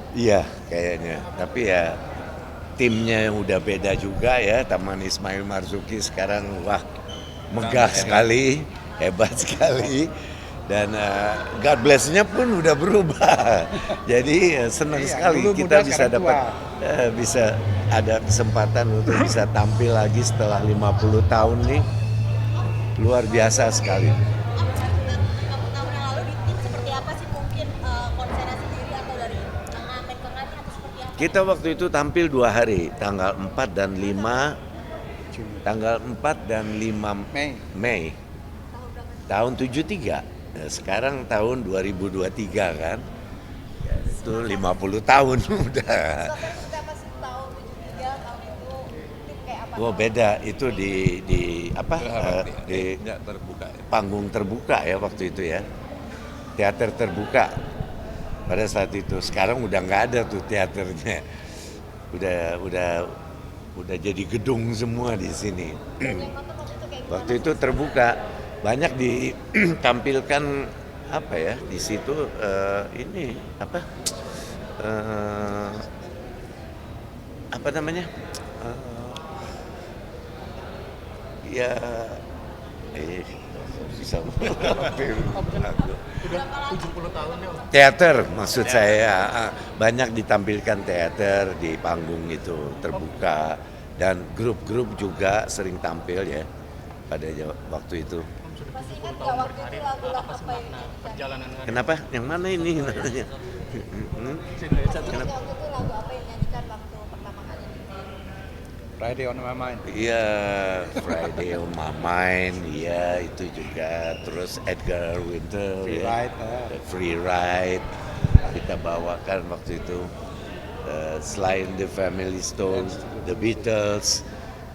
Iya kayaknya, tapi ya timnya yang udah beda juga ya. Taman Ismail Marzuki sekarang wah megah sekali, hebat sekali. Dan God bless-nya pun udah berubah. Jadi senang Iya, sekali dulu muda kita bisa sekarang tua. dapat bisa ada kesempatan untuk bisa tampil lagi setelah 50 tahun nih. Luar biasa sekali. Om, beberapa tahun yang lalu di tim seperti apa sih mungkin konsernya sendiri atau dari ngamen ke ngamen atau seperti apa? Kita waktu itu tampil 2 hari, tanggal 4 dan 5, Juni, tanggal 4 dan 5 Mei. Mei Tahun berapa? tahun 73. Nah, sekarang tahun 2023 kan. Ya, itu 50 tahun udah. Suasana seperti apa sih tahun 73 tahun itu tim kayak apa? Oh beda itu di apa di Nggak terbuka ya. panggung terbuka ya waktu itu ya, teater terbuka pada saat itu. Sekarang udah nggak ada tuh teaternya, udah jadi gedung semua di sini. Dan yang nonton waktu itu kayak Waktu gimana? itu terbuka, banyak ditampilkan apa ya di situ ini apa eh, apa namanya ya bisa aku. Udah 70 tahun ya Om. Teater maksud saya banyak ditampilkan teater di panggung itu terbuka, dan grup-grup juga sering tampil ya pada waktu itu. Om sudah Masih 70 ingat tahun nggak waktu itu berkarir. lagu-lagu Apa sih apa yang makna dinyanyikan? perjalanan karir? Kenapa? Yang mana ini namanya? Indonesia tuh Ingat nggak waktu itu lagu apa yang dinyanyikan waktu pertama kali di tim? Friday on my mind. Iya, Friday on My Mind, iya itu juga. Terus Edgar Winter, Free ya. Ride, Free Ride kita bawakan waktu itu. Selain The Family Stone, The Beatles,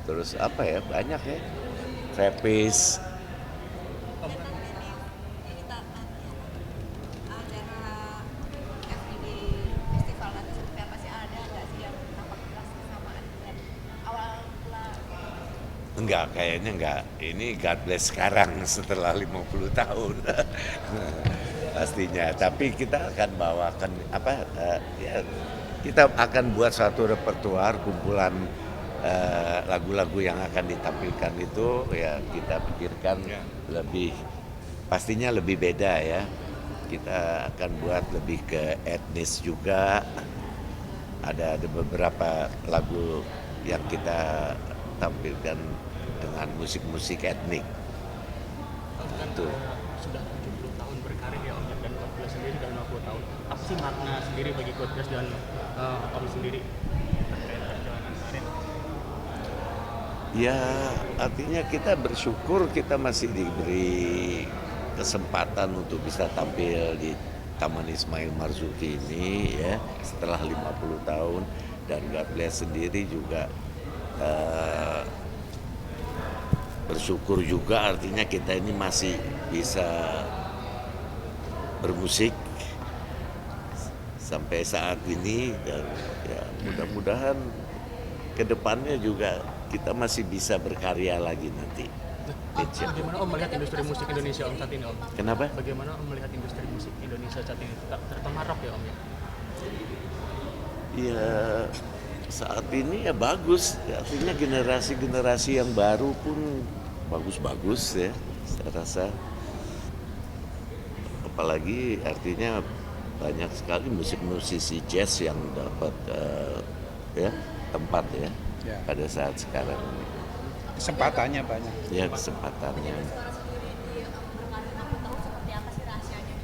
terus apa ya banyak ya, Travis. Ini acara FID festival nanti seperti apa sih, ada nggak sih yang nampak jelas kesamaan dengan awal mula? Enggak, kayaknya enggak. Ini God bless sekarang setelah 50 tahun. Pastinya. Tapi kita akan bawakan apa ya, kita akan buat suatu repertuar kumpulan lagu-lagu yang akan ditampilkan itu ya kita pikirkan lebih pastinya lebih beda ya. Kita akan buat lebih ke etnis juga. Ada beberapa lagu yang kita tampilkan dengan musik-musik etnik. Om kan Tuh. sudah 70 tahun berkarir ya Om, dan God Bless sendiri sudah 50 tahun. Apa sih makna sendiri bagi God Bless dan Om sendiri terkait perjalanan karir? Ya artinya kita bersyukur kita masih diberi kesempatan untuk bisa tampil di Taman Ismail Marzuki ini ya setelah 50 tahun, dan God Bless sendiri juga eh, bersyukur juga artinya kita ini masih bisa bermusik sampai saat ini, dan ya mudah-mudahan kedepannya juga kita masih bisa berkarya lagi nanti. Insya Allah. Bagaimana Om melihat industri musik Indonesia Om saat ini Om? Kenapa? Bagaimana Om melihat industri musik Indonesia saat ini? Terutama rock ya Om ya? Ya saat ini ya bagus, artinya generasi-generasi yang baru pun bagus-bagus ya saya rasa. Apalagi artinya banyak sekali musik-musisi jazz yang dapat ya tempat ya Ya. pada saat sekarang ini. Kesempatannya banyak. Ya kesempatannya. Suara sendiri di berkarir 60 tahun seperti apa sih rahasianya?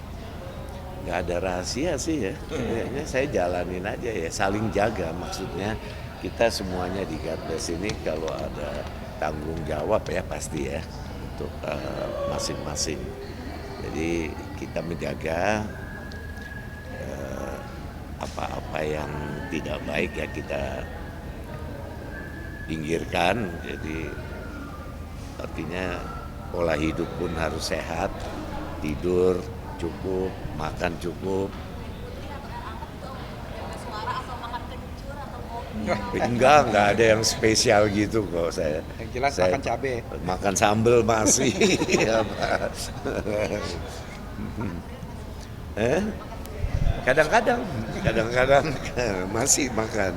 Nggak ada rahasia sih ya, kayaknya saya jalanin aja ya, saling jaga. Maksudnya kita semuanya di God Bless ini kalau ada tanggung jawab ya pasti ya untuk masing-masing. Jadi kita menjaga apa-apa yang tidak baik ya kita pinggirkan. Jadi artinya pola hidup pun harus sehat, tidur cukup, makan cukup. Jaga suara atau makan kencur atau ngopi? Enggak ada yang spesial gitu kok saya. Yang jelas Saya makan cabai. makan sambal masih. Kadang-kadang. kadang-kadang masih makan.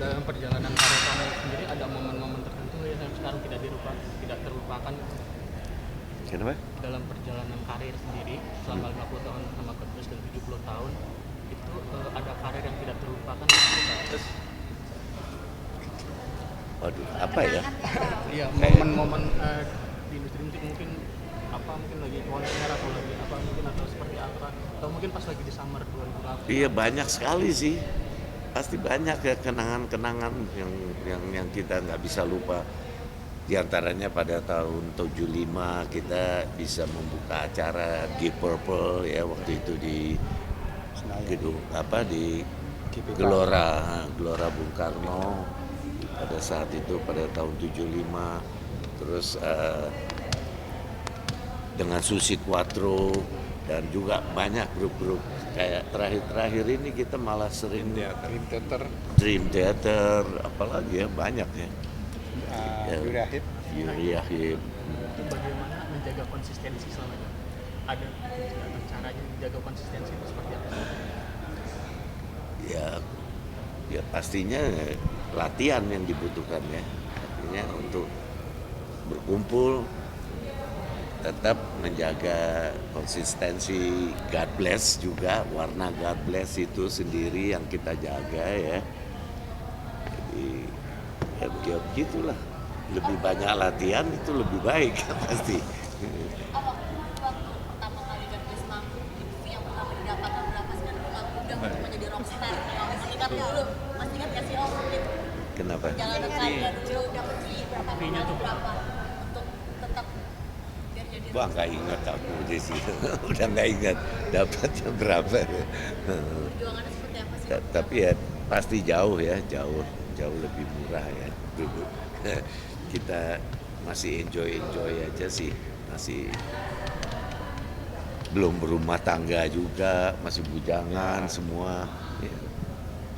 Dalam perjalanan karir kamu sendiri ada momen-momen tertentu yang sekarang tidak terlupakan Kenapa? dalam perjalanan karir sendiri selama 50 tahun sama God Bless dan 70 tahun itu ada karir yang tidak terlupakan terus Waduh, apa ya? ya momen-momen di industri musik mungkin mungkin lagi konser atau lagi mungkin atau seperti apa atau mungkin pas lagi di summer 2008. Iya, banyak sekali sih. Pasti banyak ya kenangan-kenangan yang kita nggak bisa lupa. Di antaranya pada tahun 75 kita bisa membuka acara Deep Purple ya waktu itu di gedung di GBK. Gelora Bung Karno pada saat itu pada tahun 75. Terus dengan Susi Quattro dan juga banyak grup-grup kayak terakhir ini kita malah sering Dream Theater, Dream Theater, apalagi ya banyak ya. Yurahid. Yurahid. Itu bagaimana menjaga konsistensi selama itu? Ada caranya menjaga konsistensi itu seperti apa? Ya pastinya latihan yang dibutuhkan ya. Artinya untuk berkumpul tetap menjaga konsistensi God Bless juga, warna God Bless itu sendiri yang kita jaga ya. Jadi ya begitulah, lebih banyak latihan itu lebih baik pasti. Waktu pertama kali God Bless manggung, TV yang pertama didapatkan berapa sih? Dan lagu udah untuk menjadi rockstar. Masih ingat dulu, masih ingat gak sih Om? Kenapa? Perjalanan kalian dulu dapat fee berapa? Fee-nya tuh berapa untuk tetap biar jadi Wah, nggak ingat aku di situ. Udah nggak ingat dapatnya berapa. perjuangannya seperti apa sih? Tapi ya pasti jauh ya, jauh lebih murah ya dulu. Kita masih enjoy aja sih, masih belum berumah tangga juga, masih bujangan semua. Ya.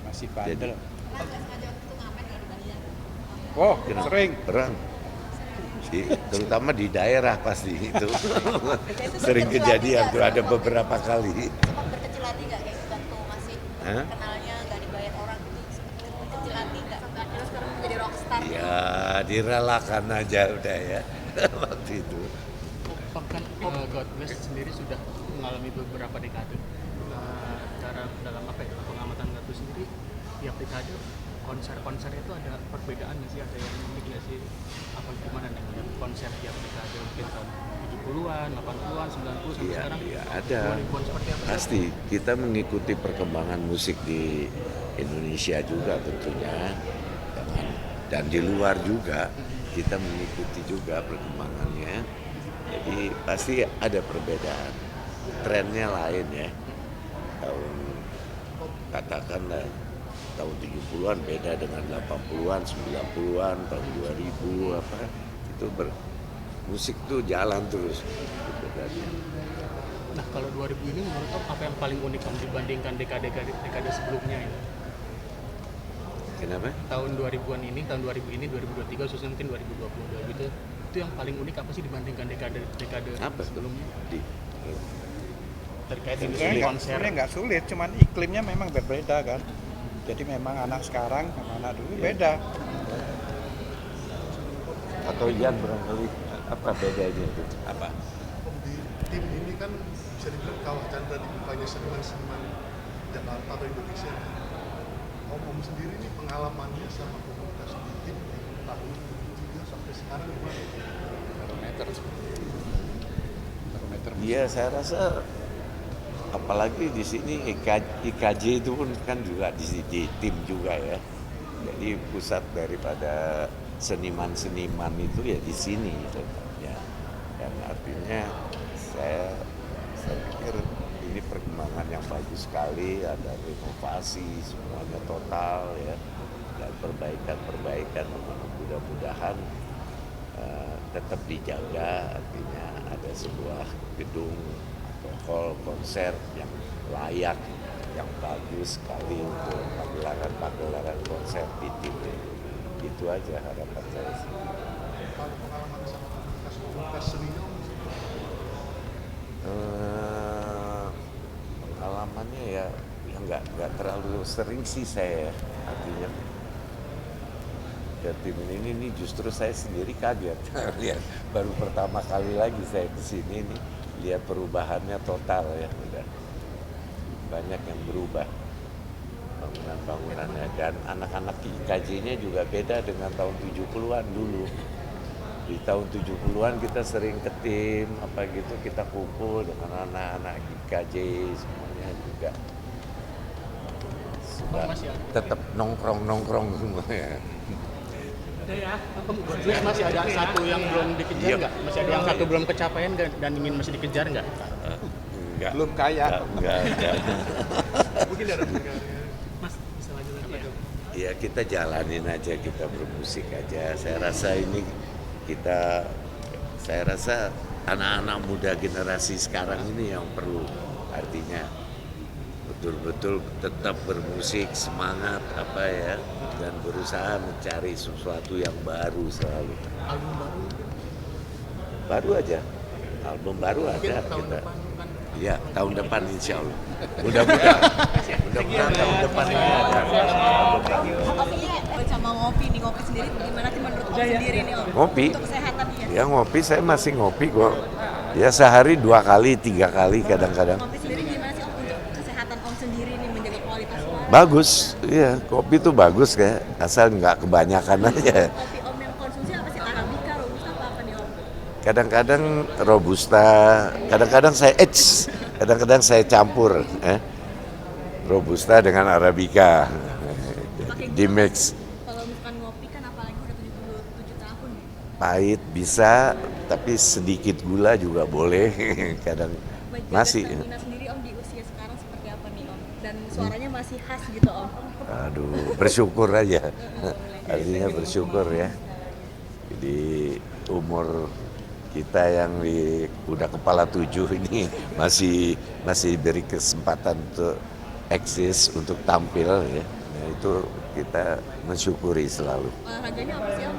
Masih bandel. Kan nggak sengaja waktu itu ngamen nggak dibayar. Oh, Kenapa? sering. Perang. Terutama di daerah pasti itu sering kejadian tuh, ada beberapa kali. Sempat berkecil hati nggak kayak waktu masih Hah? kenalnya nggak dibayar orang gitu, sempat berkecil hati nggak? Akhirnya sekarang menjadi rockstar. Ya direlakan aja udah ya waktu itu. Kan God Bless sendiri sudah mengalami beberapa dekade. Cara dalam pengamatan God Bless sendiri tiap dekade konser itu ada perbedaan nggak sih, ada yang unik nggak sih, apa gimana nih melihat konser tiap dekade mungkin tahun 70-an, 80-an, 90 sampai sekarang Iya ada. 2000-an seperti apa? Pasti kita mengikuti perkembangan musik di Indonesia juga tentunya, dan di luar juga kita mengikuti juga perkembangannya. Jadi pasti ada perbedaan, trennya lain ya. Katakanlah tahun 70-an beda dengan 80-an, 90-an, tahun 2000 itu musik tuh jalan terus. Nah kalau 2000 ini menurut Om apa yang paling unik Om dibandingkan dekade sebelumnya ini? Kenapa? Tahun 2000-an ini, tahun 2000 ini, 2023 khususnya mungkin 2022 gitu, itu yang paling unik apa sih dibandingkan dekade Apa sebelumnya? Terkait Sebenarnya industri konser. nggak sulit, cuman iklimnya memang berbeda kan. Jadi memang anak sekarang sama anak dulu beda. Atau Ian barangkali apa bedanya itu? Apa? Di tim ini kan bisa dibilang kawah Chandra dibukanya seniman-seniman Jakarta atau Indonesia. Om sendiri nih pengalamannya sama komunitas di tim dari tahun 2003 sampai sekarang gimana? Barometer. Iya, saya rasa apalagi di sini IKJ itu pun kan juga di tim juga ya. Jadi pusat daripada seniman-seniman itu ya di sini tempatnya. Dan artinya saya pikir ini perkembangan yang bagus sekali, ada renovasi semuanya total ya, dan perbaikan mudah-mudahan tetap dijaga, artinya ada sebuah gedung atau hall konser yang layak, yang bagus sekali untuk pagelaran konser di tim. Itu aja harapan saya sih. Kalau pengalaman sama komunitas seninya Om, Pengalaman pengalamannya ya nggak terlalu sering sih saya ya. Artinya ke tim ini justru saya sendiri kaget lihat baru pertama kali lagi saya kesini nih lihat perubahannya total ya, udah banyak yang berubah bangunan-bangunannya, dan anak-anak IKJ-nya juga beda dengan tahun 70-an dulu. Di tahun 70-an kita sering ke tim apa gitu, kita kumpul dengan anak-anak IKJ semuanya juga sudah tetap nongkrong semua ya. Ada ya, God Bless masih ada satu yang belum dikejar Iya. nggak? Masih ada yang satu belum kecapean nggak dan ingin masih dikejar nggak? Enggak. Belum kaya. Enggak. Mungkin ada pendengarnya. Mas bisa lanjut lagi ya? Ya kita jalanin aja, kita bermusik aja. Saya rasa anak-anak muda generasi sekarang ini yang perlu, artinya betul-betul tetap bermusik, semangat apa ya, dan berusaha mencari sesuatu yang baru selalu. Album baru Baru aja, album baru mungkin ada tahun kita. depan kan? Ya, tahun depan insya Allah. Mudah-mudahan tahun depan ini ada. Om ini sama ngopi nih, ngopi sendiri gimana sih menurut Om sendiri nih Om? Ngopi? Untuk kesehatan ya. Ya ngopi, saya masih ngopi kok. Ya sehari 2 kali, 3 kali kadang-kadang. Ngopi sendiri gimana sih Om untuk kesehatan Om sendiri nih menjaga kualitas suara? Bagus, iya kopi tuh bagus kayak asal nggak kebanyakan aja. Kopi Om yang konsumsi apa sih? Arabica, robusta apa nih Om? Kadang-kadang robusta, kadang-kadang saya campur, robusta dengan arabica, di mix. Kalau misalkan ngopi kan apalagi udah 77 tahun. Pahit bisa, tapi sedikit gula juga boleh, kadang Menjaga masih. stamina sendiri Om di usia sekarang seperti apa nih Om? Dan suaranya masih khas gitu Om. Aduh, bersyukur aja. Artinya bersyukur ya. Di umur kita yang udah kepala 7 ini masih diberi kesempatan untuk eksis, untuk tampil ya. Nah, itu kita mensyukuri selalu. Olahraganya apa sih Om?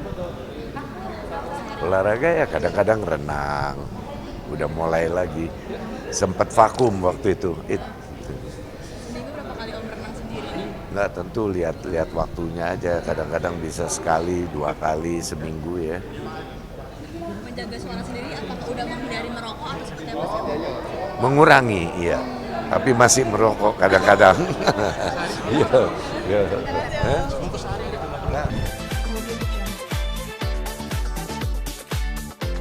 Olahraga ya kadang-kadang renang. Udah mulai lagi. Sempat vakum waktu itu. Seminggu berapa kali Om renang sendiri nih? Nggak, tentu lihat waktunya aja. Kadang-kadang bisa sekali, 2 kali seminggu ya. Menjaga suara sendiri apakah udah menghindari merokok atau seperti apa sih Om? Mengurangi, iya. Tapi masih merokok kadang-kadang. Iya. Iya. Hah? Bungkus sehari gitu.